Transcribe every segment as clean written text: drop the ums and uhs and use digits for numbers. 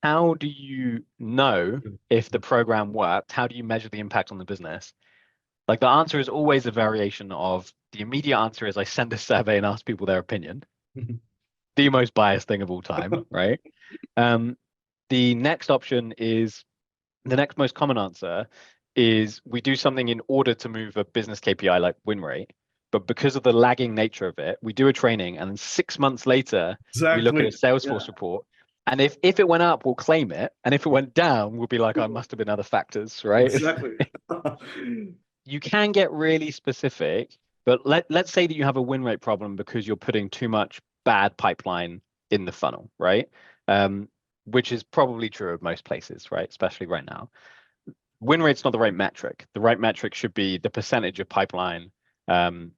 how do you know if the program worked? How do you measure the impact on the business? Like the answer is always a variation of the immediate answer is I send a survey and ask people their opinion, the most biased thing of all time, right? Um, the next option is the next most common answer is we do something in order to move a business KPI like win rate. But because of the lagging nature of it, we do a training and then 6 months later, we look at a Exactly. Salesforce Yeah, report. And if it went up, we'll claim it. And if it went down, we'll be like, oh, it must have been other factors, right? exactly. You can get really specific, but let's say that you have a win rate problem because you're putting too much bad pipeline in the funnel, right? Um, which is probably true of most places, right? Especially right now. Win rate's not the right metric. The right metric should be the percentage of pipeline um,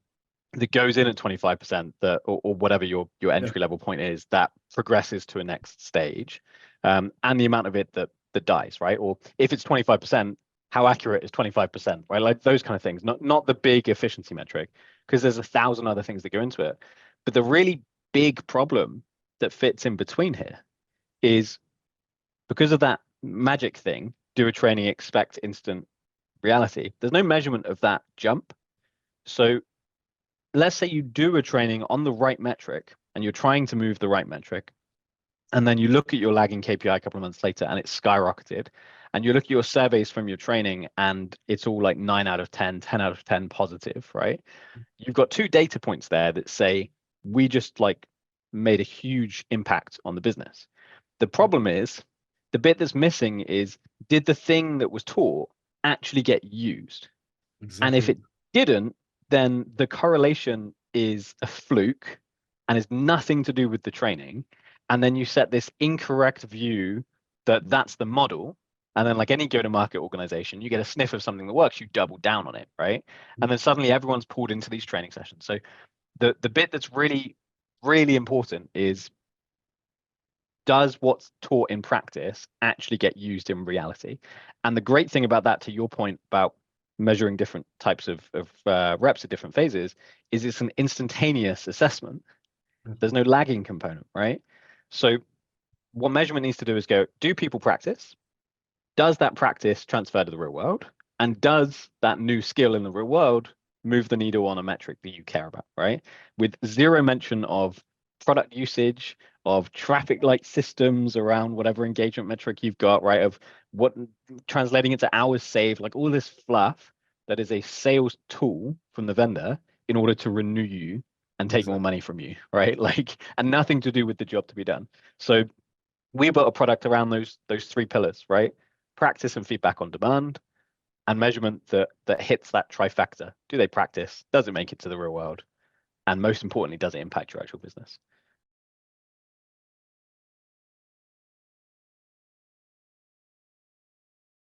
that goes in at 25%, that or whatever your Yeah, entry level point is, that progresses to a next stage, and the amount of it that dies, right? Or if it's 25%, how accurate is 25%, right? Like those kind of things, not the big efficiency metric, because there's 1,000 other things that go into it. But the really big problem that fits in between here is because of that magic thing, do a training, expect instant reality. There's no measurement of that jump. So let's say you do a training on the right metric and you're trying to move the right metric, and then you look at your lagging KPI a couple of months later and it's skyrocketed, and you look at your surveys from your training and it's all like 9 out of 10, 10 out of 10 positive, right? You've got two data points there that say we just like made a huge impact on the business. The problem is the bit that's missing is, did the thing that was taught actually get used? And if exactly. it didn't, then the correlation is a fluke and is nothing to do with the training. And then you set this incorrect view that that's the model. And then, like any go-to-market organization, you get a sniff of something that works, you double down on it, right? And then suddenly everyone's pulled into these training sessions. So the bit that's really, really important is, does what's taught in practice actually get used in reality? And the great thing about that, to your point about measuring different types of reps at different phases, is it's an instantaneous assessment. There's no lagging component, right? So what measurement needs to do is go, do people practice? Does that practice transfer to the real world? And does that new skill in the real world move the needle on a metric that you care about, right? With zero mention of product usage, of traffic light systems around whatever engagement metric you've got, right? Of what translating it to hours saved, like all this fluff that is a sales tool from the vendor in order to renew you and take more Exactly. money from you, right? Like, and nothing to do with the job to be done. So we built a product around those three pillars, right? Practice and feedback on demand, and measurement that hits that trifecta. Do they practice? Does it make it to the real world? And most importantly, does it impact your actual business?